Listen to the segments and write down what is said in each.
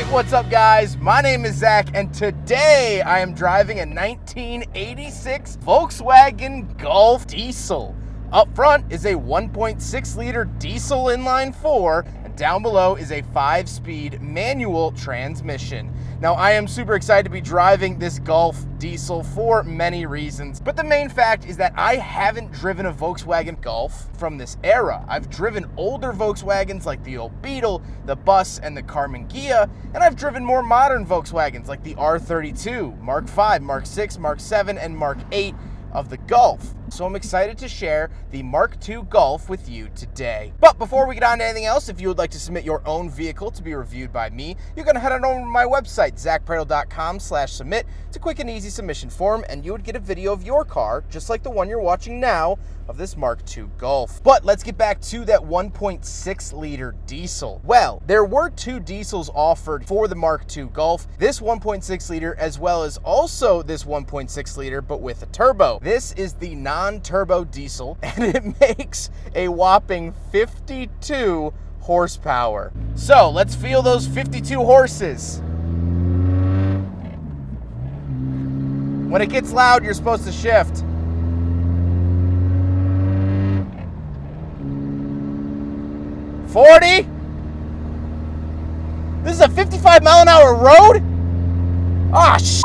What's up guys? My name is Zach and today I am driving a 1986 Volkswagen Golf diesel. Up front is a 1.6 liter diesel inline 4 and down below is a 5-speed manual transmission. Now I am super excited to be driving this Golf diesel for many reasons, but the main fact is that I haven't driven a Volkswagen Golf from this era. I've driven older Volkswagens like the old Beetle, the Bus, and the Karmann Ghia, and I've driven more modern Volkswagens like the R32, Mark 5, Mark 6, Mark 7, and Mark 8 of the Golf. So I'm excited to share the Mark II Golf with you today. But before we get on to anything else, if you would like to submit your own vehicle to be reviewed by me, you're going to head on over to my website, zackpraedel.com/submit. It's a quick and easy submission form, and you would get a video of your car, just like the one you're watching now, of this Mark II Golf. But let's get back to that 1.6 liter diesel. Well, there were two diesels offered for the Mark II Golf, this 1.6 liter as well as also this 1.6 liter but with a turbo. This is the non-turbo diesel and it makes a whopping 52 horsepower. So let's feel those 52 horses. When it gets loud, you're supposed to shift. $40? This is a 55 mile an hour road? Ah, shit.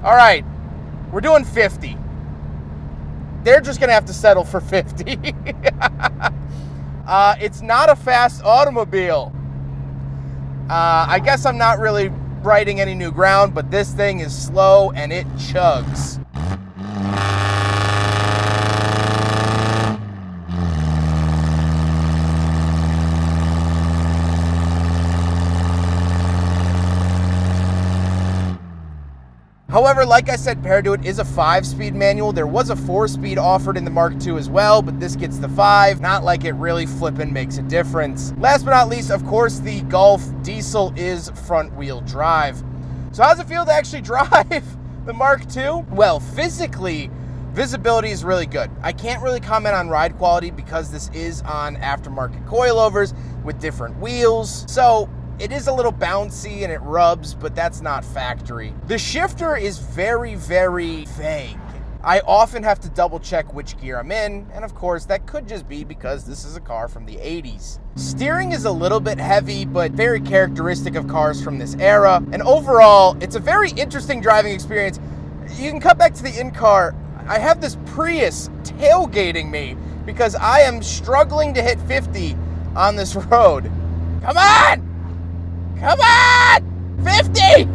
All right, we're doing 50. They're just gonna have to settle for 50. It's not a fast automobile. I guess I'm not really breaking any new ground, but this thing is slow and it chugs. However, like I said, paired to it is a 5-speed manual. There was a 4-speed offered in the Mark II as well, but this gets the 5. Not like it really flippin' makes a difference. Last but not least, of course, the Golf diesel is front-wheel drive. So how does it feel to actually drive the Mark II? Well, physically, visibility is really good. I can't really comment on ride quality because this is on aftermarket coilovers with different wheels. So it is a little bouncy and it rubs, but that's not factory. The shifter is very, very vague. I often have to double check which gear I'm in, and of course that could just be because this is a car from the 80s. Steering is a little bit heavy, but very characteristic of cars from this era, and overall, it's a very interesting driving experience. You can cut back to the in-car. I have this Prius tailgating me because I am struggling to hit 50 on this road. Come on! Come on! 50!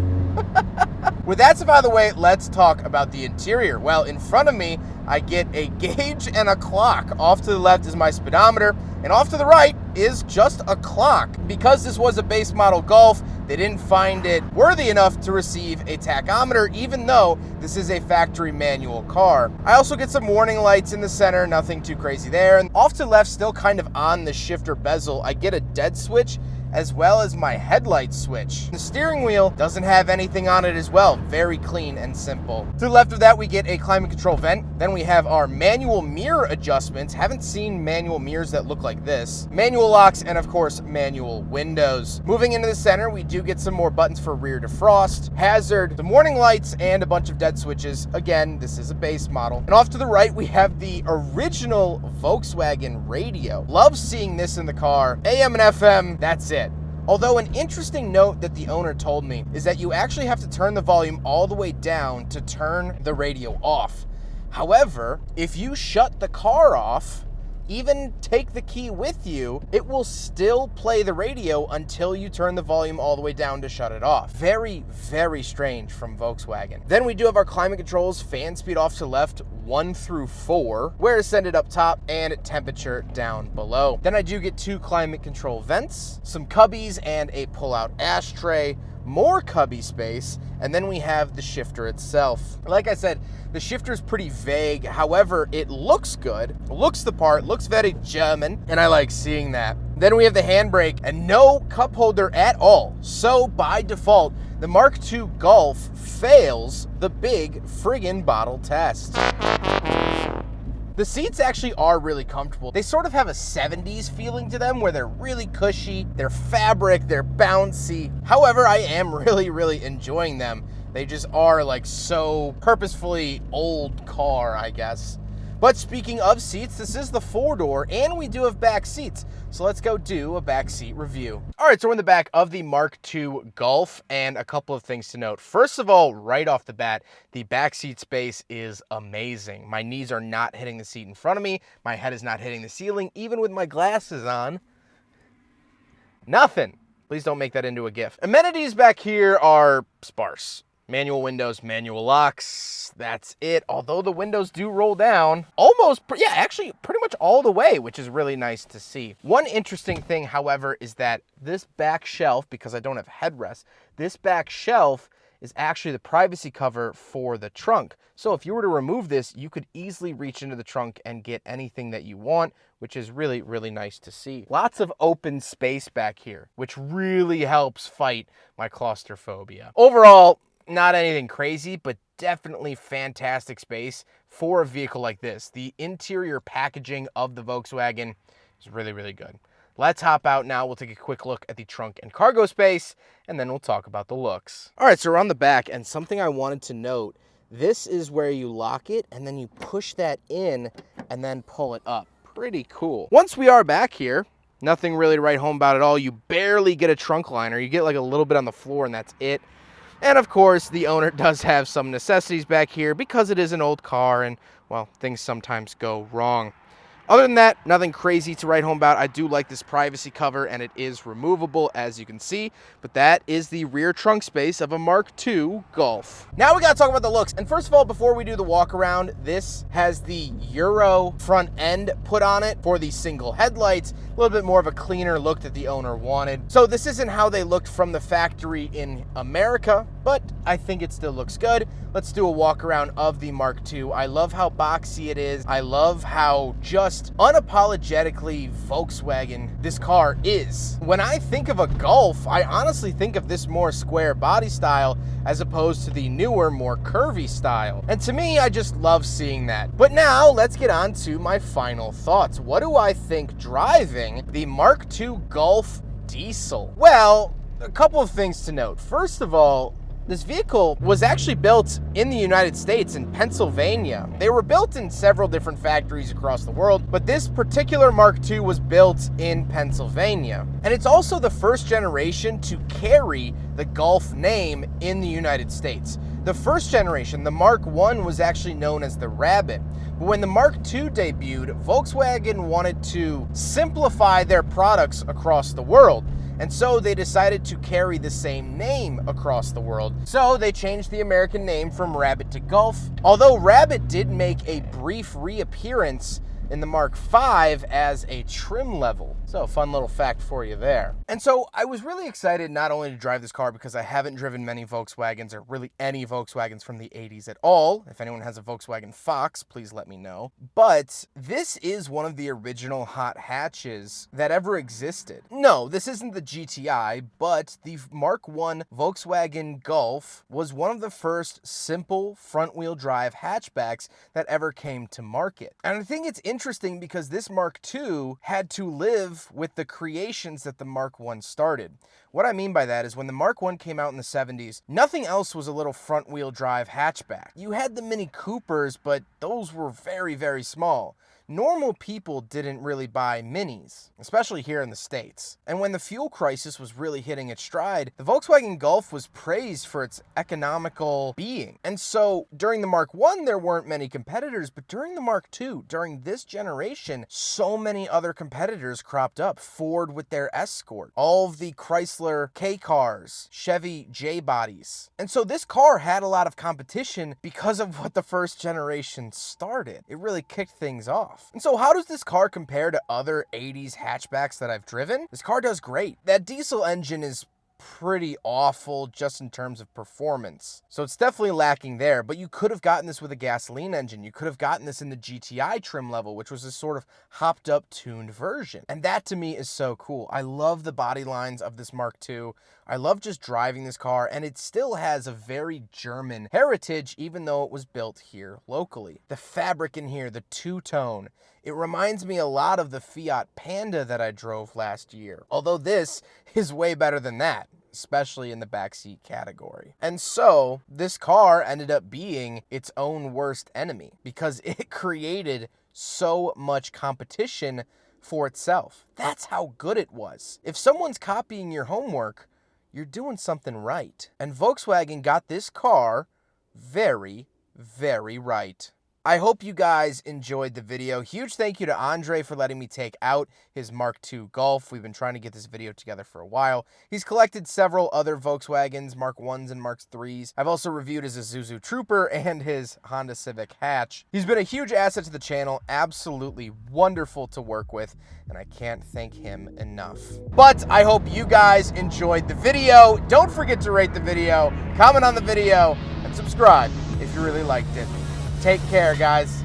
With that stuff out of the way, let's talk about the interior. Well, in front of me, I get a gauge and a clock. Off to the left is my speedometer, and off to the right is just a clock. Because this was a base model Golf, they didn't find it worthy enough to receive a tachometer, even though this is a factory manual car. I also get some warning lights in the center, nothing too crazy there. And off to the left, still kind of on the shifter bezel, I get a dead switch, as well as my headlight switch. The steering wheel doesn't have anything on it as well. Very clean and simple. To the left of that, we get a climate control vent. Then we have our manual mirror adjustments. Haven't seen manual mirrors that look like this. Manual locks, and of course, manual windows. Moving into the center, we do get some more buttons for rear defrost, hazard, some warning lights, and a bunch of dead switches. Again, this is a base model. And off to the right, we have the original Volkswagen radio. Love seeing this in the car. AM and FM, that's it. Although an interesting note that the owner told me is that you actually have to turn the volume all the way down to turn the radio off. However, if you shut the car off, even take the key with you, it will still play the radio until you turn the volume all the way down to shut it off. Very, very strange from Volkswagen. Then we do have our climate controls, fan speed off to the left, 1 through 4, wear ascended up top, and temperature down below. Then I do get 2 climate control vents, some cubbies, and a pull-out ashtray, more cubby space, and then we have the shifter itself. Like I said, the shifter is pretty vague. However, it looks good, looks the part, looks very German, and I like seeing that. Then we have the handbrake and no cup holder at all. So by default, the Mark II Golf fails the big friggin' bottle test. The seats actually are really comfortable. They sort of have a 70s feeling to them where they're really cushy, they're fabric, they're bouncy. However, I am really enjoying them. They just are like so purposefully old car, I guess. But speaking of seats, this is the 4-door, and we do have back seats. So let's go do a back seat review. All right, so we're in the back of the Mark II Golf, and a couple of things to note. First of all, right off the bat, the back seat space is amazing. My knees are not hitting the seat in front of me. My head is not hitting the ceiling, even with my glasses on. Nothing. Please don't make that into a GIF. Amenities back here are sparse. Manual windows, manual locks, that's it. Although the windows do roll down actually pretty much all the way, which is really nice to see. One interesting thing, however, is that this back shelf, because I don't have headrests, this back shelf is actually the privacy cover for the trunk. So if you were to remove this, you could easily reach into the trunk and get anything that you want, which is really nice to see. Lots of open space back here, which really helps fight my claustrophobia. Overall, not anything crazy, but definitely fantastic space for a vehicle like this. The interior packaging of the Volkswagen is really good. Let's hop out now. We'll take a quick look at the trunk and cargo space, and then we'll talk about the looks. All right, so we're on the back, and something I wanted to note, this is where you lock it, and then you push that in, and then pull it up. Pretty cool. Once we are back here, nothing really to write home about at all. You barely get a trunk liner. You get like a little bit on the floor, and that's it. And of course, the owner does have some necessities back here because it is an old car and, well, things sometimes go wrong. Other than that, nothing crazy to write home about. I do like this privacy cover, and it is removable, as you can see. But that is the rear trunk space of a Mark II Golf. Now we got to talk about the looks. And first of all, before we do the walk around, this has the Euro front end put on it for the single headlights. A little bit more of a cleaner look that the owner wanted. So this isn't how they looked from the factory in America, but I think it still looks good. Let's do a walk around of the Mark II. I love how boxy it is. I love how just unapologetically Volkswagen this car is. When I think of a Golf, I honestly think of this more square body style as opposed to the newer, more curvy style. And to me, I just love seeing that. But now let's get on to my final thoughts. What do I think driving the Mark II Golf diesel? Well, a couple of things to note. First of all, this vehicle was actually built in the United States, in Pennsylvania. They were built in several different factories across the world, but this particular Mark II was built in Pennsylvania. And it's also the first generation to carry the Golf name in the United States. The first generation, the Mark I, was actually known as the Rabbit. But when the Mark II debuted, Volkswagen wanted to simplify their products across the world. And so they decided to carry the same name across the world. So they changed the American name from Rabbit to Golf. Although Rabbit did make a brief reappearance in the Mark V as a trim level. So fun little fact for you there. And so I was really excited not only to drive this car because I haven't driven many Volkswagens or really any Volkswagens from the 80s at all. If anyone has a Volkswagen Fox, please let me know. But this is one of the original hot hatches that ever existed. No, this isn't the GTI, but the Mark I Volkswagen Golf was one of the first simple front-wheel drive hatchbacks that ever came to market. And I think it's interesting because this Mark II had to live with the creations that the Mark I started. What I mean by that is when the Mark I came out in the 70s, nothing else was a little front-wheel drive hatchback. You had the Mini Coopers, but those were very small. Normal people didn't really buy Minis, especially here in the States. And when the fuel crisis was really hitting its stride, the Volkswagen Golf was praised for its economical being. And so during the Mark I, there weren't many competitors, but during the Mark II, during this generation, so many other competitors cropped up. Ford with their Escort, all of the Chrysler K cars, Chevy J bodies. And so this car had a lot of competition because of what the first generation started. It really kicked things off. And so how does this car compare to other 80s hatchbacks that I've driven? This car does great. That diesel engine is pretty awful just in terms of performance. So it's definitely lacking there, but you could have gotten this with a gasoline engine. You could have gotten this in the GTI trim level, which was a sort of hopped up, tuned version. And that to me is so cool. I love the body lines of this Mark II. I love just driving this car, and it still has a very German heritage, even though it was built here locally. The fabric in here, the two-tone, it reminds me a lot of the Fiat Panda that I drove last year. Although this is way better than that, especially in the backseat category. And so this car ended up being its own worst enemy because it created so much competition for itself. That's how good it was. If someone's copying your homework, you're doing something right. And Volkswagen got this car very, very right. I hope you guys enjoyed the video. Huge thank you to Andre for letting me take out his Mark II Golf. We've been trying to get this video together for a while. He's collected several other Volkswagens, Mark Is and Mark IIIs. I've also reviewed his Isuzu Trooper and his Honda Civic Hatch. He's been a huge asset to the channel, absolutely wonderful to work with, and I can't thank him enough. But I hope you guys enjoyed the video. Don't forget to rate the video, comment on the video, and subscribe if you really liked it. Take care, guys.